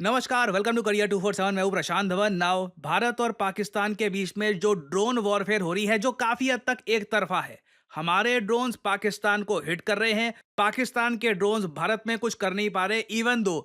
नमस्कार, welcome to career 247। मैं हूं प्रशांत धवन। नाउ भारत और पाकिस्तान के बीच में जो ड्रोन वॉरफेयर हो रही है, जो काफी हद तक एक तरफा है। हमारे ड्रोन्स पाकिस्तान को हिट कर रहे हैं, पाकिस्तान के ड्रोन्स भारत में कुछ कर नहीं पा रहे। इवन दो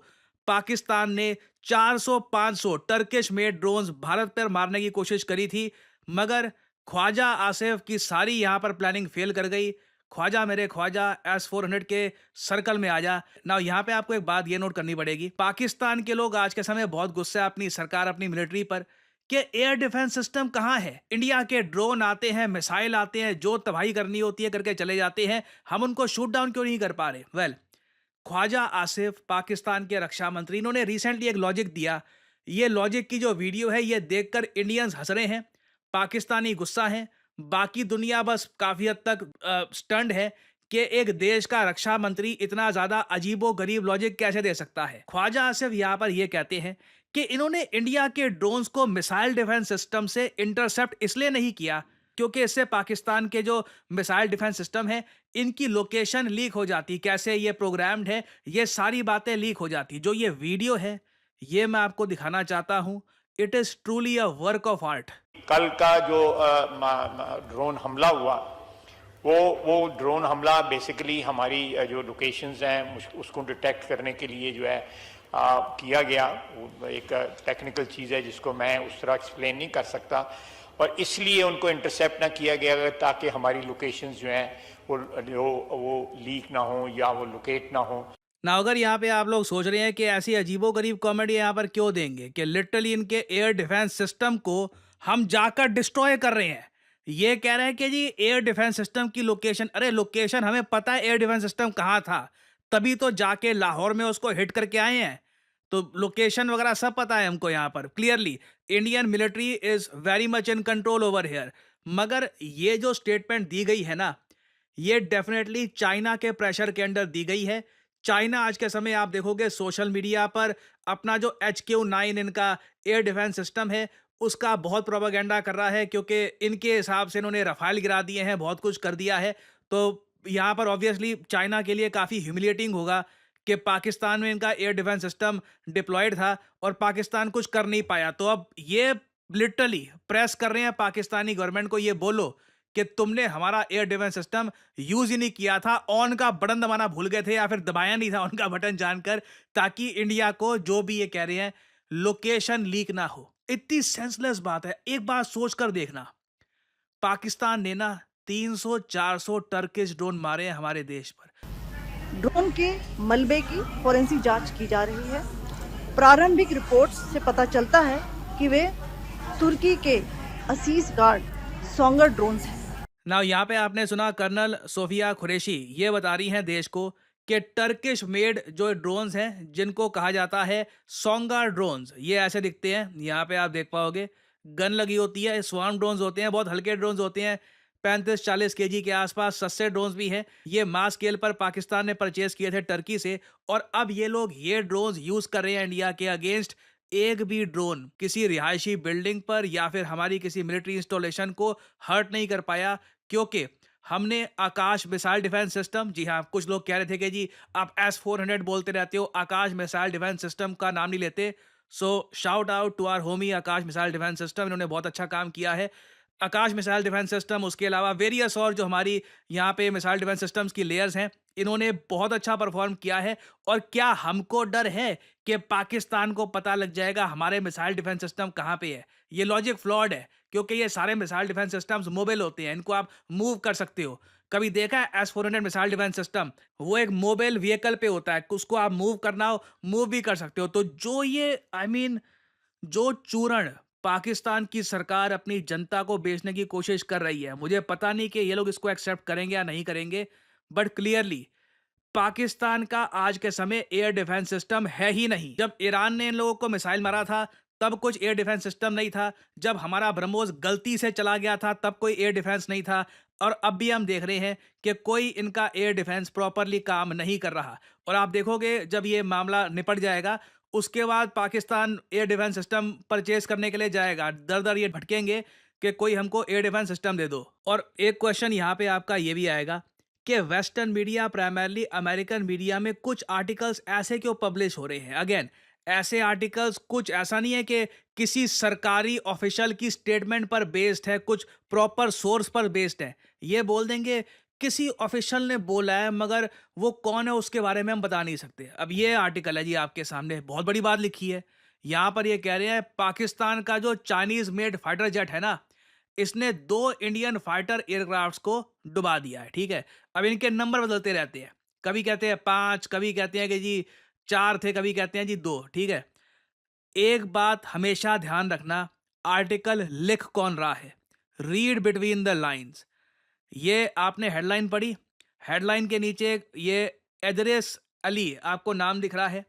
पाकिस्तान ने 400-500 टर्किश मेड ड्रोन्स भारत पर मारने की कोशिश करी थी, मगर ख्वाजा आसिफ की सारी यहां पर प्लानिंग फेल कर गई। ख्वाजा मेरे ख्वाजा, S-400 के सर्कल में आ जा। ना यहाँ पे आपको एक बात ये नोट करनी पड़ेगी, पाकिस्तान के लोग आज के समय बहुत गुस्से हैं अपनी सरकार, अपनी मिलिट्री पर कि एयर डिफेंस सिस्टम कहाँ है। इंडिया के ड्रोन आते हैं, मिसाइल आते हैं, जो तबाही करनी होती है करके चले जाते हैं, हम उनको शूट डाउन क्यों नहीं कर पा रहे। ख्वाजा आसिफ पाकिस्तान के रक्षा मंत्री, इन्होंने रिसेंटली एक लॉजिक दिया। ये लॉजिक की जो वीडियो है, ये देखकर इंडियंस हंस रहे हैं, पाकिस्तानी गुस्सा हैं, बाकी दुनिया बस काफी हद तक स्टंड है कि एक देश का रक्षा मंत्री इतना ज्यादा अजीबो गरीब लॉजिक कैसे दे सकता है। ख्वाजा आसिफ यहाँ पर ये कहते हैं कि इन्होंने इंडिया के ड्रोन्स को मिसाइल डिफेंस सिस्टम से इंटरसेप्ट इसलिए नहीं किया क्योंकि इससे पाकिस्तान के जो मिसाइल डिफेंस सिस्टम है, इनकी लोकेशन लीक हो जाती, कैसे ये प्रोग्राम्ड है, ये सारी बातें लीक हो जाती। जो ये वीडियो है, ये मैं आपको दिखाना चाहता हूं। It is truly a work of art. कल का जो ड्रोन हमला हुआ, वो ड्रोन हमला बेसिकली हमारी जो लोकेशंस हैं उसको डिटेक्ट करने के लिए जो है किया गया। वो एक टेक्निकल चीज़ है जिसको मैं उस तरह एक्सप्लेन नहीं कर सकता, और इसलिए उनको इंटरसेप्ट ना किया गया ताकि हमारी लोकेशंस जो हैं वो लीक ना हो या वो लोकेट ना हो। ना अगर यहाँ पे आप लोग सोच रहे हैं कि ऐसी अजीबो गरीब कॉमेडी यहाँ पर क्यों देंगे कि लिटरली इनके एयर डिफेंस सिस्टम को हम जाकर डिस्ट्रॉय कर रहे हैं। ये कह रहे हैं कि जी एयर डिफेंस सिस्टम की लोकेशन, अरे लोकेशन हमें पता है एयर डिफेंस सिस्टम कहाँ था, तभी तो जाके लाहौर में उसको हिट करके आए हैं। तो लोकेशन वगैरह सब पता है हमको। यहाँ पर clearly Indian military is very much in control over here. मगर ये जो स्टेटमेंट दी गई है ना, ये डेफिनेटली चाइना के प्रेशर के अंडर दी गई है। चाइना आज के समय आप देखोगे सोशल मीडिया पर अपना जो HQ-9 इनका एयर डिफेंस सिस्टम है, उसका बहुत प्रोपेगेंडा कर रहा है, क्योंकि इनके हिसाब से इन्होंने रफाल गिरा दिए हैं, बहुत कुछ कर दिया है। तो यहाँ पर ऑब्वियसली चाइना के लिए काफ़ी ह्यूमिलिएटिंग होगा कि पाकिस्तान में इनका एयर डिफेंस सिस्टम डिप्लॉयड था और पाकिस्तान कुछ कर नहीं पाया। तो अब ये लिटरली प्रेस कर रहे हैं पाकिस्तानी गवर्नमेंट को, ये बोलो कि तुमने हमारा एयर डिफेंस सिस्टम यूज ही नहीं किया था, ऑन का बटन दबाना भूल गए थे या फिर दबाया नहीं था ऑन का बटन जानकर, ताकि इंडिया को जो भी ये कह रहे हैं लोकेशन लीक ना हो। इतनी सेंसलेस बात है, एक बार सोच कर देखना। पाकिस्तान ने ना 300-400 टर्किश ड्रोन मारे हैं हमारे देश पर। ड्रोन के मलबे की फोरेंसिक जांच की जा रही है। प्रारंभिक रिपोर्ट्स से पता चलता है कि वे तुर्की के असीस गार्ड सोंगर ड्रोन्स हैं। ना यहाँ पे आपने सुना कर्नल सोफिया कुरैशी ये बता रही हैं देश को कि टर्किश मेड जो ड्रोन्स हैं, जिनको कहा जाता है सोंगार ड्रोन्स, ये ऐसे दिखते हैं। यहाँ पे आप देख पाओगे गन लगी होती है, स्वार्म ड्रोन्स होते हैं, बहुत हल्के ड्रोन्स होते हैं, 35-40 केजी के आसपास। सस्ते ड्रोन्स भी हैं। ये मास स्केल पर पाकिस्तान ने परचेज किए थे टर्की से, और अब ये लोग ये ड्रोन्स यूज कर रहे हैं इंडिया के अगेंस्ट। एक भी ड्रोन किसी रिहायशी बिल्डिंग पर या फिर हमारी किसी मिलिट्री इंस्टॉलेशन को हर्ट नहीं कर पाया, क्योंकि हमने आकाश मिसाइल डिफेंस सिस्टम, जी हाँ, कुछ लोग कह रहे थे कि जी आप S-400 बोलते रहते हो, आकाश मिसाइल डिफेंस सिस्टम का नाम नहीं लेते। So shout out to our homie Akash missile defence system, इन्होंने बहुत अच्छा काम किया है। आकाश मिसाइल डिफेंस सिस्टम, उसके अलावा वेरियस और जो हमारी यहाँ पे मिसाइल डिफेंस सिस्टम्स की लेयर्स हैं, इन्होंने बहुत अच्छा परफॉर्म किया है। और क्या हमको डर है कि पाकिस्तान को पता लग जाएगा हमारे मिसाइल डिफेंस सिस्टम कहाँ पे है? ये लॉजिक फ्लॉड है, क्योंकि ये सारे मिसाइल डिफेंस सिस्टम्स मोबाइल होते हैं, इनको आप मूव कर सकते हो। कभी देखा है S-400 मिसाइल डिफेंस सिस्टम? वो एक मोबाइल व्हीकल पे होता है, उसको आप मूव करना हो मूव भी कर सकते हो। तो जो ये जो चूरण पाकिस्तान की सरकार अपनी जनता को बेचने की कोशिश कर रही है, मुझे पता नहीं कि ये लोग इसको एक्सेप्ट करेंगे या नहीं करेंगे, बट क्लियरली पाकिस्तान का आज के समय एयर डिफेंस सिस्टम है ही नहीं। जब ईरान ने इन लोगों को मिसाइल मारा था, तब कुछ एयर डिफेंस सिस्टम नहीं था। जब हमारा ब्रह्मोस गलती से चला गया था, तब कोई एयर डिफेंस नहीं था। और अब भी हम देख रहे हैं कि कोई इनका एयर डिफेंस प्रॉपरली काम नहीं कर रहा। और आप देखोगे जब ये मामला निपट जाएगा, उसके बाद Pakistan air defence system purchase करने के लिए जाएगा, दर दर ये भटकेंगे कि कोई हमको एयर डिफेंस सिस्टम दे दो। और एक क्वेश्चन यहाँ पे आपका ये भी आएगा कि western media, primarily American media में कुछ आर्टिकल्स ऐसे क्यों पब्लिश हो रहे हैं? अगेन, ऐसे आर्टिकल्स कुछ ऐसा नहीं है कि किसी सरकारी ऑफिशियल की स्टेटमेंट पर बेस्ड है, कुछ प्रॉपर सोर्स पर बेस्ड है। ये बोल देंगे किसी ऑफिशियल ने बोला है, मगर वो कौन है उसके बारे में हम बता नहीं सकते। अब ये आर्टिकल है जी आपके सामने, बहुत बड़ी बात लिखी है। यहाँ पर ये कह रहे हैं पाकिस्तान का जो चाइनीज मेड फाइटर जेट है ना, इसने 2 इंडियन फाइटर एयरक्राफ्ट्स को डुबा दिया है, ठीक है। अब इनके नंबर बदलते रहते हैं, कभी कहते हैं 5, कभी कहते हैं कि जी 4 थे, कभी कहते हैं जी 2, ठीक है। एक बात हमेशा ध्यान रखना, आर्टिकल लिख कौन रहा है, रीड बिटवीन द लाइंस। ये आपने हेडलाइन पढ़ी, हेडलाइन के नीचे ये एदरेस अली आपको नाम दिख रहा है।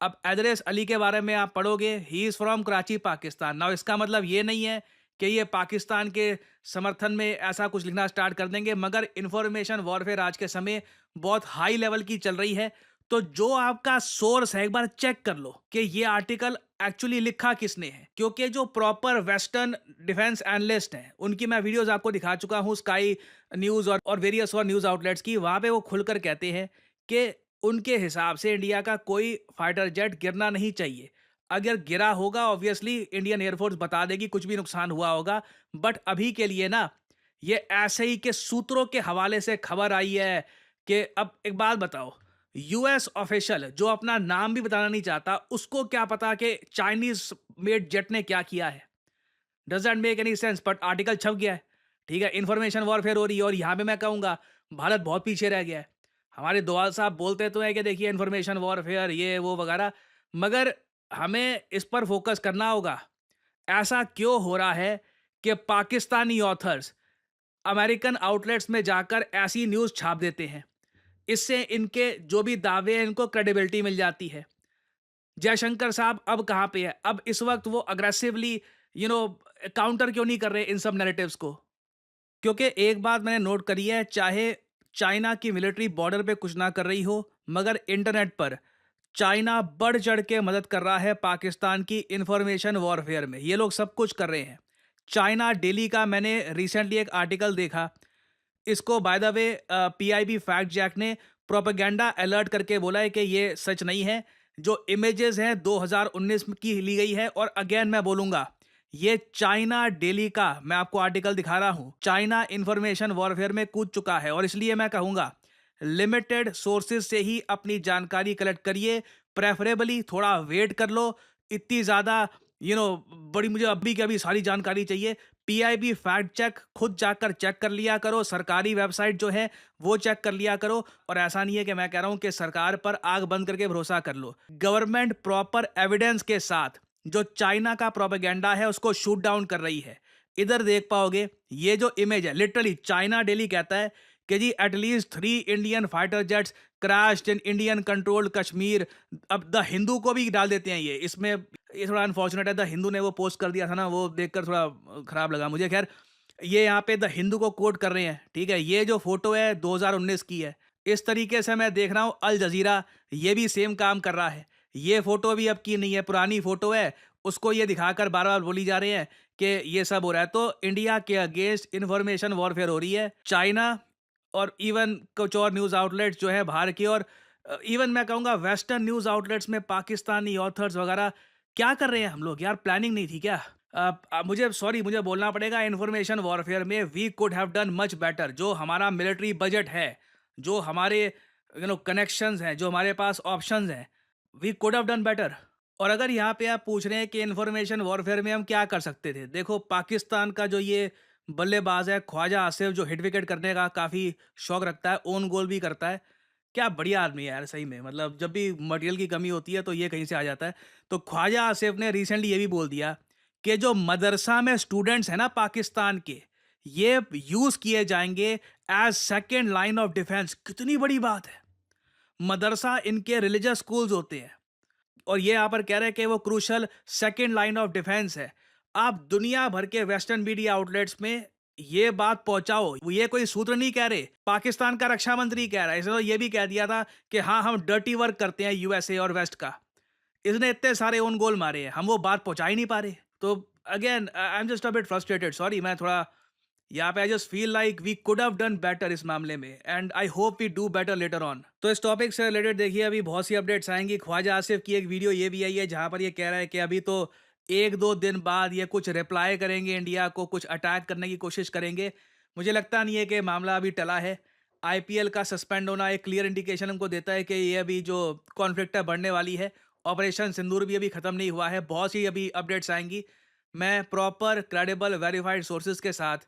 अब एदरेस अली के बारे में आप पढ़ोगे, he is from Karachi Pakistan. Now इसका मतलब ये नहीं है कि ये पाकिस्तान के समर्थन में ऐसा कुछ लिखना स्टार्ट कर देंगे, मगर इंफॉर्मेशन वॉरफेयर आज के समय बहुत हाई लेवल की चल रही है। तो जो आपका सोर्स है एक बार चेक कर लो कि ये आर्टिकल एक्चुअली लिखा किसने है, क्योंकि जो प्रॉपर वेस्टर्न डिफेंस एनालिस्ट हैं उनकी मैं वीडियोस आपको दिखा चुका हूं, स्काई न्यूज़ और वेरियस और न्यूज़ आउटलेट्स की। वहां पे वो खुलकर कहते हैं कि उनके हिसाब से इंडिया का कोई फाइटर जेट गिरना नहीं चाहिए। अगर गिरा होगा ऑब्वियसली इंडियन एयरफोर्स बता देगी, कुछ भी नुकसान हुआ होगा। बट अभी के लिए ना, ये ऐसे ही के सूत्रों के हवाले से खबर आई है कि अब एक बात बताओ, यूएस ऑफिशियल जो अपना नाम भी बताना नहीं चाहता, उसको क्या पता कि चाइनीज मेड जेट ने क्या किया है? Does that make any sense? But article छप गया है, ठीक है। इंफॉर्मेशन वॉरफेयर हो रही है और यहाँ पे मैं कहूँगा भारत बहुत पीछे रह गया है। हमारे दोवाल साहब बोलते तो है कि देखिए इंफॉर्मेशन वॉरफेयर ये वो वगैरह, मगर हमें इस पर फोकस करना होगा। ऐसा क्यों हो रहा है कि पाकिस्तानी ऑथर्स अमेरिकन आउटलेट्स में जाकर ऐसी न्यूज़ छाप देते हैं? इससे इनके जो भी दावे हैं इनको क्रेडिबिलिटी मिल जाती है। जयशंकर साहब अब कहाँ पे है? अब इस वक्त वो अग्रेसिवली यू नो काउंटर क्यों नहीं कर रहे इन सब नैरेटिव्स को? क्योंकि एक बात मैंने नोट करी है, चाहे चाइना की मिलिट्री बॉर्डर पे कुछ ना कर रही हो, मगर इंटरनेट पर चाइना बढ़ चढ़ के मदद कर रहा है पाकिस्तान की इंफॉर्मेशन वॉरफेयर में। ये लोग सब कुछ कर रहे हैं। चाइना डेली का मैंने रिसेंटली एक आर्टिकल देखा, इसको by the way PIB fact check ने प्रोपेगेंडा अलर्ट करके बोला है कि ये सच नहीं है। जो इमेजेस हैं 2019 की ली गई है, और अगेन मैं बोलूंगा ये चाइना डेली का मैं आपको आर्टिकल दिखा रहा हूं। चाइना इंफॉर्मेशन वॉरफेयर में कूद चुका है, और इसलिए मैं कहूंगा लिमिटेड सोर्सेज से ही अपनी जानकारी कलेक्ट करिए। प्रेफरेबली थोड़ा वेट कर लो। इतनी ज़्यादा बड़ी मुझे अभी की अभी सारी जानकारी चाहिए। पीआईबी फैक्ट चेक खुद जाकर चेक कर लिया करो, सरकारी वेबसाइट जो है वो चेक कर लिया करो। और ऐसा नहीं है कि मैं कह रहा हूं कि सरकार पर आग बंद करके भरोसा कर लो। गवर्नमेंट प्रॉपर एविडेंस के साथ जो चाइना का प्रोपेगेंडा है उसको शूट डाउन कर रही है। इधर देख पाओगे, ये जो इमेज है लिटरली चाइना डेली कहता है कि जी at least 3 Indian fighter jets crashed in Indian controlled Kashmir. अब द हिंदू को भी डाल देते हैं ये इसमें। ये थोड़ा अनफॉर्चुनेट है, द हिंदू ने वो पोस्ट कर दिया था ना, वो देखकर थोड़ा खराब लगा मुझे। खैर, ये यहाँ पे द हिंदू को कोट कर रहे हैं, ठीक है। ये जो फोटो है 2019 की है। इस तरीके से मैं देख रहा हूँ अल जजीरा ये भी सेम काम कर रहा है। ये फोटो भी अब की नहीं है, पुरानी फोटो है, उसको ये दिखाकर बार बार बोली जा रहे हैं कि ये सब हो रहा है। तो इंडिया के अगेंस्ट इंफॉर्मेशन वॉरफेयर हो रही है। चाइना और इवन कुछ और न्यूज़ आउटलेट्स जो है बाहर की, और इवन मैं कहूँगा वेस्टर्न न्यूज़ आउटलेट्स में पाकिस्तानी ऑथर्स वगैरह क्या कर रहे हैं हम लोग? यार प्लानिंग नहीं थी क्या? मुझे बोलना पड़ेगा, इंफॉर्मेशन वॉरफेयर में we could have done much better. जो हमारा मिलिट्री बजट है, जो हमारे कनेक्शंस हैं, जो हमारे पास ऑप्शंस हैं, we could have done better. और अगर यहाँ पे आप पूछ रहे हैं कि इंफॉर्मेशन वॉरफेयर में हम क्या कर सकते थे, देखो पाकिस्तान का जो ये बल्लेबाज है ख्वाजा आसिफ, जो हिट विकेट करने का काफ़ी शौक रखता है, ओन गोल भी करता है, क्या बढ़िया आदमी है यार सही में। मतलब जब भी मटेरियल की कमी होती है तो ये कहीं से आ जाता है। तो ख्वाजा आसिफ ने रिसेंटली ये भी बोल दिया कि जो मदरसा में स्टूडेंट्स हैं ना पाकिस्तान के, ये यूज़ किए जाएंगे as second line of defence. कितनी बड़ी बात है। मदरसा इनके रिलीजियस स्कूल्स होते हैं, और ये यहाँ पर कह रहे हैं कि वो crucial second line of defence है। आप दुनिया भर के वेस्टर्न मीडिया आउटलेट्स में ये बात पहुंचाओ, ये कोई सूत्र नहीं कह रहे, पाकिस्तान का रक्षा मंत्री कह रहा है। इसने तो ये भी कह दिया था कि हाँ हम डर्टी वर्क करते हैं यूएसए और वेस्ट का। इसने इतने सारे ओन गोल मारे हैं, हम वो बात पहुंचा ही नहीं पा रहे। तो again I am just a bit frustrated, sorry. मैं थोड़ा यहाँ पे I just feel like we could have done better इस मामले में, and I hope we do better later on. तो इस टॉपिक से रिलेटेड देखिए अभी बहुत सी अपडेट्स आएंगी। ख्वाजा आसिफ की एक वीडियो ये भी आई है जहाँ पर ये कह रहा है कि अभी तो 1-2 दिन बाद ये कुछ रिप्लाई करेंगे, इंडिया को कुछ अटैक करने की कोशिश करेंगे। मुझे लगता नहीं है कि मामला अभी टला है। आईपीएल का सस्पेंड होना एक क्लियर इंडिकेशन हमको देता है कि ये अभी जो कॉन्फ्लिक्ट है बढ़ने वाली है। ऑपरेशन सिंदूर भी अभी खत्म नहीं हुआ है, बहुत सी अभी अपडेट्स आएंगी। मैं प्रॉपर क्रेडिबल वेरीफाइड सोर्सेज के साथ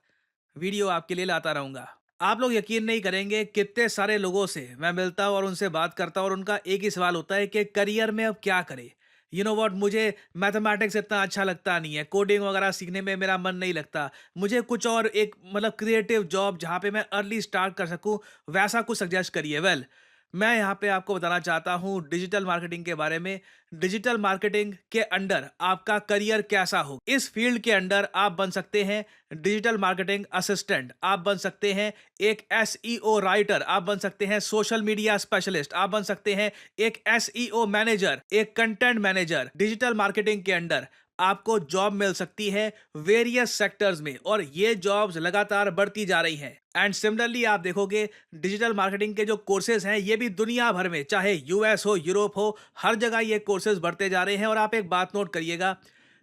वीडियो आपके लिए लाता रहूंगा। आप लोग यकीन नहीं करेंगे कितने सारे लोगों से मैं मिलता हूँ और उनसे बात करता हूँ और उनका एक ही सवाल होता है कि करियर में अब क्या करें। यू नो व्हाट, मुझे मैथमेटिक्स इतना अच्छा लगता नहीं है, कोडिंग वगैरह सीखने में मेरा मन नहीं लगता, मुझे कुछ और एक मतलब क्रिएटिव जॉब जहाँ पे मैं अर्ली स्टार्ट कर सकूँ वैसा कुछ सजेस्ट करिए। वेल, मैं यहाँ पे आपको बताना चाहता हूँ डिजिटल मार्केटिंग के बारे में। डिजिटल मार्केटिंग के अंडर आपका करियर कैसा हो, इस फील्ड के अंडर आप बन सकते हैं डिजिटल मार्केटिंग असिस्टेंट, आप बन सकते हैं एक एसईओ राइटर, आप बन सकते हैं सोशल मीडिया स्पेशलिस्ट, आप बन सकते हैं एक एसईओ मैनेजर, एक कंटेंट मैनेजर। डिजिटल मार्केटिंग के अंडर आपको जॉब मिल सकती है वेरियस सेक्टर्स में और ये जॉब्स लगातार बढ़ती जा रही हैं। एंड सिमिलरली आप देखोगे डिजिटल मार्केटिंग के जो कोर्सेज हैं ये भी दुनिया भर में, चाहे यूएस हो, यूरोप हो, हर जगह ये कोर्सेज बढ़ते जा रहे हैं। और आप एक बात नोट करिएगा,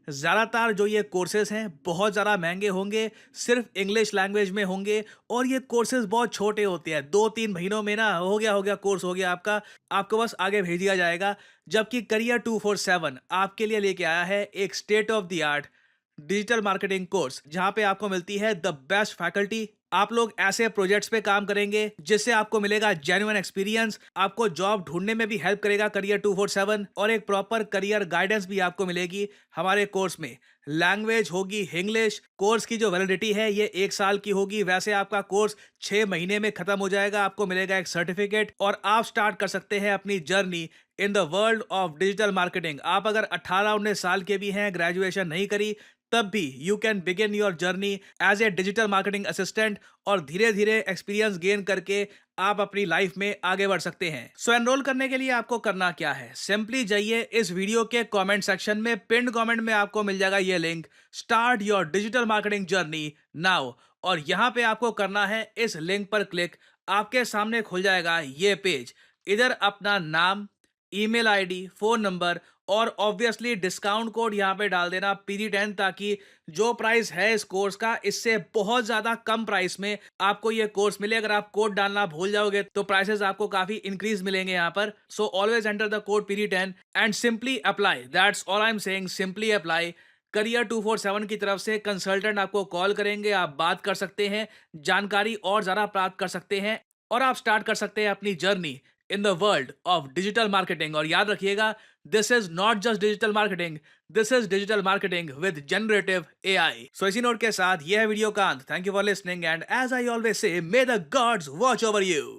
ज़्यादातर जो ये कोर्सेज हैं बहुत ज़्यादा महंगे होंगे, सिर्फ इंग्लिश लैंग्वेज में होंगे और ये कोर्सेज बहुत छोटे होते हैं। 2-3 महीनों में ना हो गया कोर्स हो गया आपका, आपको बस आगे भेज दिया जाएगा। जबकि करियर 247 आपके लिए लेके आया है एक state of the art digital marketing course जहां पे आपको मिलती है द बेस्ट फैकल्टी। आप लोग ऐसे प्रोजेक्ट्स पे काम करेंगे जिससे आपको मिलेगा जेन्युइन एक्सपीरियंस, आपको जॉब ढूंढने में भी हेल्प करेगा करियर 247 और एक प्रॉपर करियर गाइडेंस भी आपको मिलेगी हमारे कोर्स में। लैंग्वेज होगी इंग्लिश, कोर्स की जो वैलिडिटी है ये 1 साल की होगी। वैसे आपका कोर्स 6 महीने में खत्म हो जाएगा, आपको मिलेगा एक सर्टिफिकेट और आप स्टार्ट कर सकते हैं अपनी journey in the world of digital marketing. आप अगर 18-19 साल के भी हैं, ग्रेजुएशन नहीं करी, तब भी you can begin your journey as a digital marketing assistant और धीरे धीरे एक्सपीरियंस गेन करके आप अपनी लाइफ में आगे बढ़ सकते हैं। सो एनरोल करने के लिए आपको करना क्या है, सिंपली जाइए इस वीडियो के कमेंट सेक्शन में, पिन कमेंट में आपको मिल जाएगा ये link, start your digital marketing journey now. और यहाँ पे आपको करना है इस लिंक पर क्लिक, आपके सामने खुल जाएगा ये पेज। इधर अपना नाम, ईमेल आईडी, फोन नंबर और ऑब्वियसली डिस्काउंट कोड यहाँ पे डाल देना PG10, ताकि जो प्राइस है इस कोर्स का इससे बहुत ज्यादा कम प्राइस में आपको ये कोर्स मिले। अगर आप कोड डालना भूल जाओगे तो प्राइसेस आपको काफी इंक्रीज मिलेंगे यहाँ पर। So always enter the code PG10 and simply apply, that's all I am saying, simply apply. Career 247 की तरफ से कंसल्टेंट आपको कॉल करेंगे, आप बात कर सकते हैं, जानकारी और ज्यादा प्राप्त कर सकते हैं और आप स्टार्ट कर सकते हैं अपनी journey in the world of digital marketing. और याद रखिएगा, this is not just digital marketing, this is digital marketing with generative AI। So इसी नोट के साथ यह है वीडियो का अंत। Thank you for listening and as I always say, may the gods watch over you.